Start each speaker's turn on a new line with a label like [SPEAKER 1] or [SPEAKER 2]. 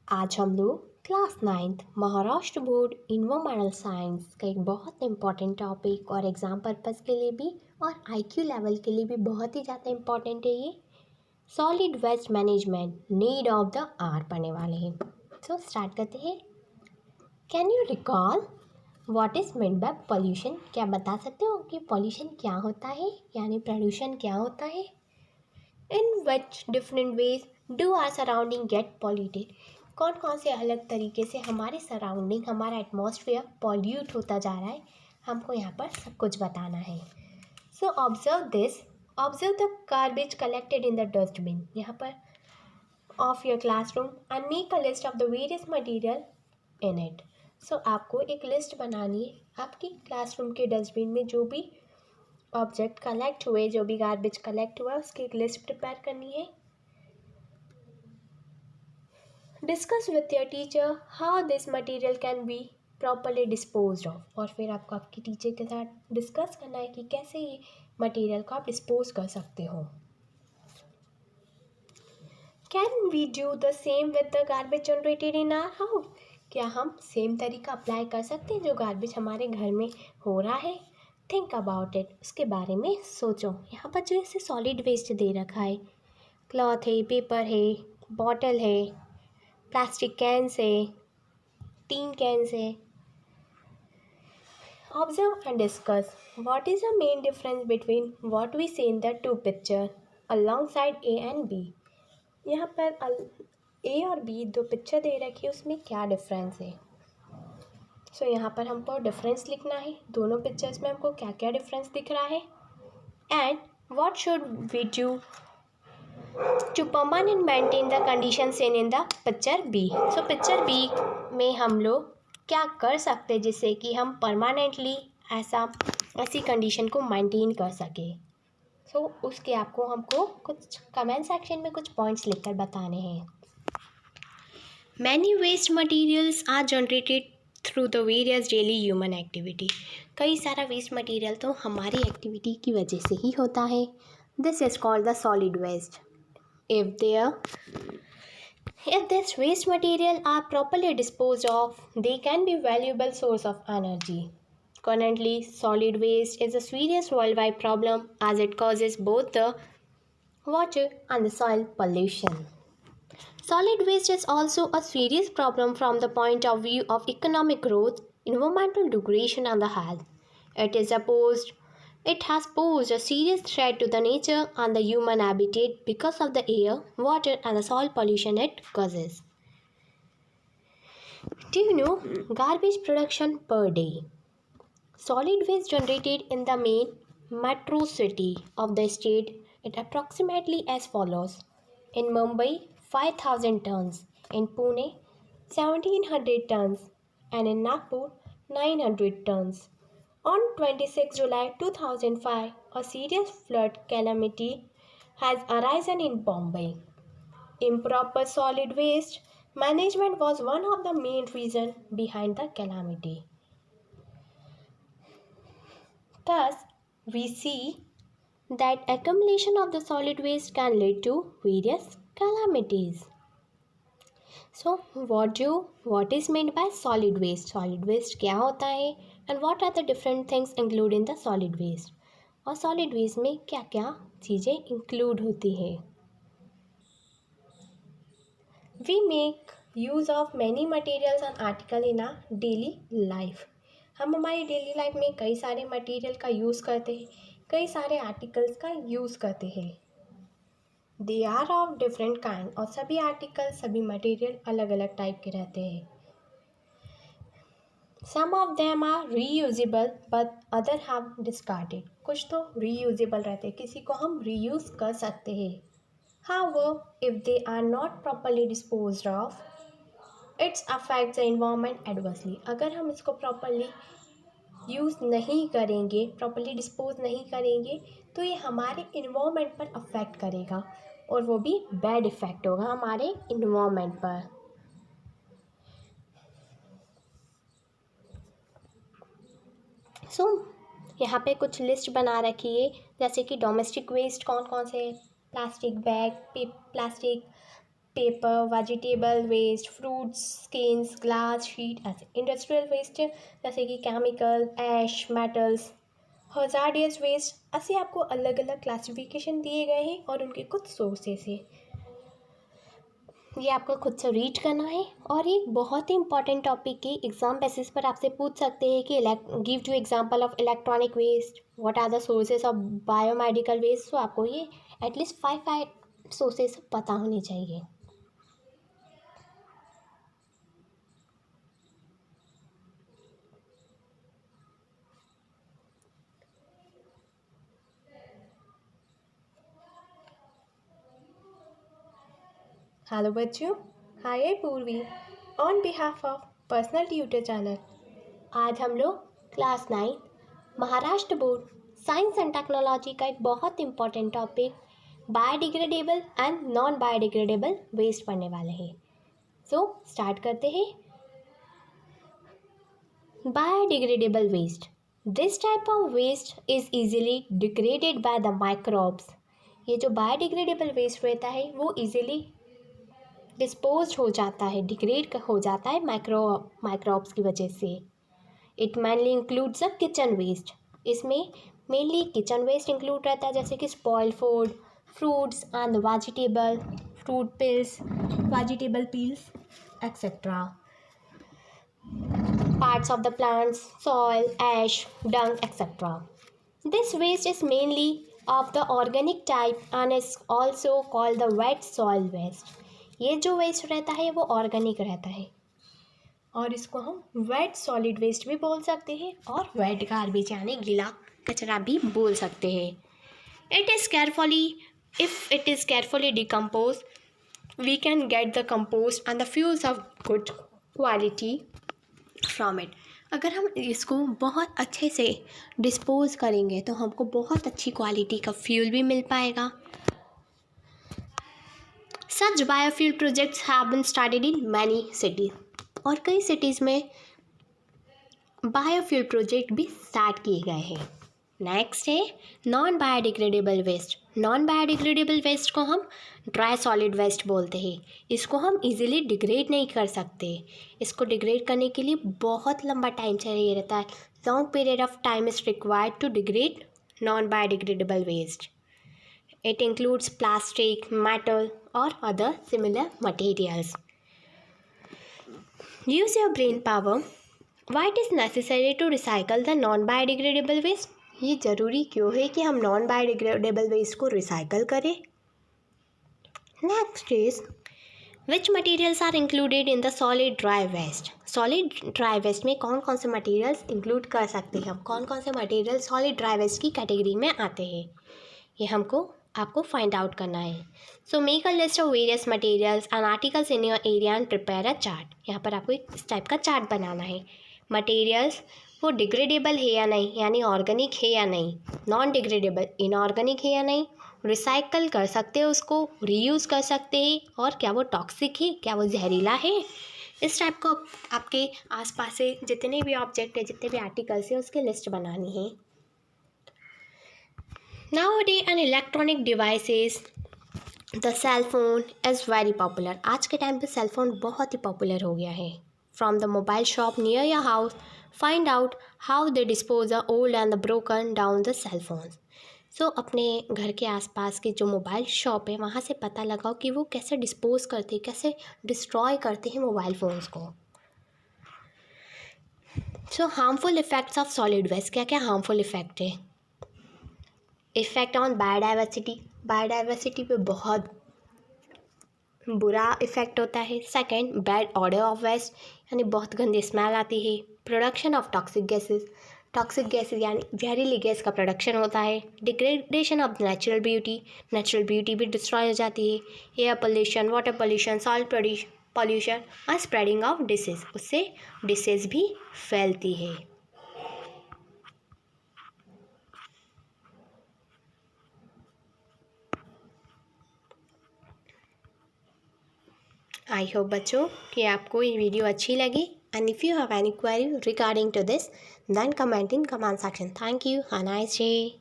[SPEAKER 1] आज हम लोग class 9th Maharashtra board environmental science का एक बहुत इंपॉर्टेंट टॉपिक और एग्ज़ाम पर्पस के लिए भी और आईक्यू लेवल के लिए भी बहुत ही ज़्यादा इम्पॉर्टेंट है ये solid waste management need of the hour पढ़ने वाले हैं। सो स्टार्ट करते हैं। Can you recall what is meant by pollution? क्या बता सकते हो कि पॉल्यूशन क्या होता है, यानी प्रदूषण क्या होता है? In which different ways do our surrounding get polluted? कौन कौन से अलग तरीके से हमारे सराउंडिंग, हमारा एटमॉस्फेयर पॉल्यूट होता जा रहा है, हमको यहाँ पर सब कुछ बताना है। So observe this, observe the garbage collected in the dustbin. यहाँ पर of your classroom and make a list of the various material in it. So आपको एक लिस्ट बनानी है आपकी क्लासरूम के डस्टबिन में जो भी ऑब्जेक्ट कलेक्ट हुए, जो भी गार्बेज कलेक्ट हुआ, उसकी एक लिस्ट प्रिपेयर करनी है। Discuss with your teacher how this material can be properly dispose of. और फिर आपको आपकी टीचर के साथ डिस्कस करना है कि कैसे ये मटेरियल को आप डिस्पोज कर सकते हो। Can we do the same with the garbage generated in our house? क्या हम सेम तरीका अप्लाई कर सकते हैं जो गार्बेज हमारे घर में हो रहा है? थिंक अबाउट इट, उसके बारे में सोचो। यहाँ पर जो ऐसे सॉलिड वेस्ट दे रखा है, क्लॉथ है, पेपर है, बॉटल है, प्लास्टिक कैंस है, टीन कैंस है। Observe and discuss what is the main difference between what we see in the two picture alongside A and B. यहाँ पर ए और बी दो पिक्चर दे रखी है, उसमें क्या डिफरेंस है? सो यहाँ पर हमको डिफरेंस लिखना है, दोनों पिक्चर्स में हमको क्या क्या डिफरेंस दिख रहा है and what should we do to permanent maintain the condition seen in the picture B. So picture B में हम लोग क्या कर सकते हैं जिससे कि हम परमानेंटली ऐसी कंडीशन को मेंटेन कर सके। सो उसके हमको कुछ कमेंट सेक्शन में कुछ पॉइंट्स लिखकर बताने हैं। Many waste materials are generated through the various daily human activity. कई सारा वेस्ट मटीरियल तो हमारी एक्टिविटी की वजह से ही होता है। This is called the solid waste. If this waste material are properly disposed of, they can be valuable source of energy. Currently, solid waste is a serious worldwide problem as it causes both the water and the soil pollution. Solid waste is also a serious problem from the point of view of economic growth, environmental degradation and the health. It has posed a serious threat to the nature and the human habitat because of the air, water and the soil pollution it causes. Do you know garbage production per day? Solid waste generated in the main metro city of the state is approximately as follows. In Mumbai, 5,000 tons. In Pune, 1,700 tons. And in Nagpur, 900 tons. On 26 July 2005, a serious flood calamity has arisen in Bombay. Improper solid waste management was one of the main reasons behind the calamity. Thus, we see that accumulation of the solid waste can lead to various calamities. So, what is meant by solid waste? Solid waste क्या होता है and what are the different things included in the solid waste? और solid waste में क्या क्या चीज़ें include होती है? We make use of many materials and articles in our daily life. हम हमारी डेली लाइफ में कई सारे मटेरियल का यूज़ करते हैं, कई सारे आर्टिकल्स का यूज़ करते हैं। They are of different kind, और सभी आर्टिकल, सभी मटेरियल अलग अलग टाइप के रहते हैं। Some of them are reusable but other have discarded. कुछ तो रीयूजेबल रहते हैं, किसी को हम रीयूज़ कर सकते हैं। However, if they are not properly disposed of, its affects the environment adversely. अगर हम इसको प्रॉपरली यूज़ नहीं करेंगे, प्रॉपरली डिस्पोज नहीं करेंगे, तो ये हमारे इन्वायरमेंट पर अफेक्ट करेगा और वो भी बैड इफ़ेक्ट होगा हमारे इन्वायरमेंट पर। सो यहाँ पे कुछ लिस्ट बना रखी है, जैसे कि डोमेस्टिक वेस्ट कौन कौन से, plastic bag, plastic paper, vegetable waste, fruits, skins, glass, sheet ऐसे। इंडस्ट्रियल वेस्ट जैसे कि chemical, ash, metals, hazardous waste, ऐसे आपको अलग अलग क्लासिफिकेशन दिए गए हैं और उनके कुछ सोर्सेस हैं। ये आपको खुद से रीड करना है। और ये बहुत ही इंपॉर्टेंट टॉपिक है, एग्जाम बेसिस पर आपसे पूछ सकते हैं कि give two example of electronic waste, what are the sources of biomedical waste. तो आपको ये एटलीस्ट 5 सोर्सेस पता होने चाहिए। हेलो बच्चों, hi Purvi, on behalf of personal tutor channel. आज हम लोग class 9 Maharashtra board science and technology का एक बहुत important topic biodegradable and non biodegradable waste पढ़ने वाले हैं। सो स्टार्ट करते हैं। Biodegradable waste, this type of waste is easily degraded by the microbes. ये जो बायोडिग्रेडेबल वेस्ट रहता है वो इजीली डिस्पोज हो जाता है, डिग्रेड हो जाता है माइक्रोब्स की वजह से। It mainly includes a kitchen waste. इसमें मेनली किचन वेस्ट इंक्लूड रहता है, जैसे कि spoil food, fruits and vegetable, fruit peels, vegetable peels etcetera, parts of the plants, soil, ash, dung, etc. This waste is mainly of the organic type and is also called the wet soil waste. ये जो waste रहता है वो organic रहता है और इसको हम वेट सॉलिड वेस्ट भी बोल सकते हैं और वेट गार्बेज यानी गीला कचरा भी बोल सकते हैं। It is carefully decompose we can get the compost and the fuels of good quality from it. अगर हम इसको बहुत अच्छे से डिस्पोज करेंगे तो हमको बहुत अच्छी क्वालिटी का फ्यूल भी मिल पाएगा। Such biofuel projects have been started in many cities, और कई सिटीज़ में बायोफ्यूल प्रोजेक्ट भी स्टार्ट किए गए हैं। नेक्स्ट है non biodegradable waste. Non biodegradable waste को हम ड्राई सॉलिड वेस्ट बोलते हैं। इसको हम इजीली डिग्रेड नहीं कर सकते। इसको डिग्रेड करने के लिए बहुत लंबा टाइम चाहिए रहता है। Long period of time is required to degrade non biodegradable waste. It includes plastic, metal और other similar materials. Use your brain power. Why it is necessary to recycle the non biodegradable waste. ये ज़रूरी क्यों है कि हम non biodegradable waste को recycle करें। Next is which materials are included in the solid dry waste. Solid dry waste में कौन कौन से मटेरियल्स इंक्लूड कर सकते हैं हम, कौन कौन से मटेरियल सॉलिड ड्राई वेस्ट की कैटेगरी में आते हैं, ये आपको फाइंड आउट करना है। So make a list of various materials and articles in your area and prepare a chart. यहाँ पर आपको एक इस टाइप का चार्ट बनाना है। मटेरियल्स वो डिग्रेडेबल है या नहीं, यानी ऑर्गेनिक है या नहीं, नॉन डिग्रेडेबल इनऑर्गेनिक है या नहीं, रिसाइकल कर सकते हैं उसको, रीयूज़ कर सकते हैं, और क्या वो टॉक्सिक है, क्या वो जहरीला है। इस टाइप को आपके आसपास से जितने भी ऑब्जेक्ट है, जितने भी आर्टिकल्स हैं, उसकी लिस्ट बनानी है। Nowadays an electronic devices the cell phone is very popular। आज के टाइम पे सेल फोन बहुत ही पॉपुलर हो गया है। From the mobile shop near your house, find out how they dispose the old and the broken down the cell phones। So अपने घर के आसपास के जो मोबाइल शॉप है वहाँ से पता लगाओ कि वो कैसे डिस्पोज करते हैं, कैसे डिस्ट्रॉय करते हैं मोबाइल फ़ोन्स को। So harmful effects of solid waste, क्या क्या हार्मफुल इफ़ेक्ट है। इफ़ेक्ट ऑन बायोडाइवर्सिटी, बायोडाइवर्सिटी पे बहुत बुरा इफ़ेक्ट होता है। Second, bad odour of waste, यानी बहुत गंदी स्मेल आती है। प्रोडक्शन ऑफ टॉक्सिक गैसेस यानी जहरीली गैस का प्रोडक्शन होता है। डिग्रेडेशन ऑफ नेचुरल ब्यूटी भी डिस्ट्रॉय हो जाती है। Air pollution, water pollution, soil pollution और स्प्रेडिंग ऑफ डिसीज़, उससे डिसीज़ भी फैलती है। आई होप बच्चों कि आपको ये वीडियो अच्छी लगी, and if you have any query regarding to this then comment in comment section. Thank you, have a nice day.